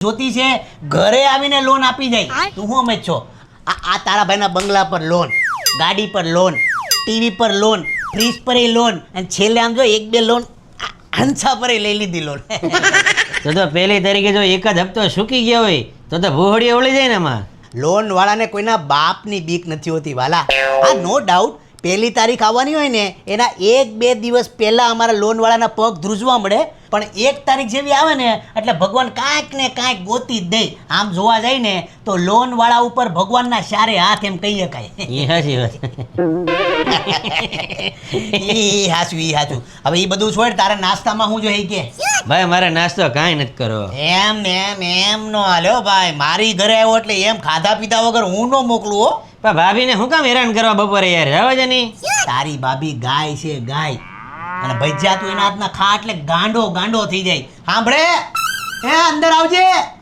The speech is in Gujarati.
જોતી છે ઘરે આવીને લોન આપી જાય. તું શું સમજ છો? આ તારા ભાઈના બંગલા પર લોન, ગાડી પર લોન, ટીવી પર લોન, ફ્રીજ પર લોન, અને છેલ્લે આમ જો એક બે લોન હંસા પર લઈ લીધી લોન. તો પહેલી તારીખે જો એક જ હપ્તો સૂકી ગયો હોય તો ભૂહડી ઓળી જાય ને એમાં. લોન વાળાને કોઈના બાપની બીક નથી હોતી વાલા. હા, નો ડાઉટ પહેલી તારીખ આવવાની હોય ને એના 1-2 દિવસ પહેલા અમારા લોન વાળાના પગ ધ્રુજવા મળે, પણ 1 તારીખ જેવી આવે ને એટલે ભગવાન કાંઈક ને કાંઈક ગોતી જ દે. આમ જોવા જાય ને તો લોન વાળા ઉપર ભગવાનના ચારે હાથ એમ કહી શકાય. એ સાચી વાત. ઈ હાચું. હવે ઈ બધું છોડ, તારા નાસ્તામાં હું જોઈએ કે ભાઈ મારે નાસ્તો કાંઈ નથી કરવો. એમ નો હાલ્યો ભાઈ. મારી ઘરે આવ્યો એટલે એમ ખાધા પીધા વગર હું નો મોકલું હો. પણ ભાભીને શું કામ હેરાન કરવા બપોરે યાર? જવા જ નહીં. તારી ભાભી ગાય છે ગાય, અને ભજીયા તું એના હાથના ખા એટલે ગાંડો થઈ જાય. સાંભળે, એ અંદર આવજે.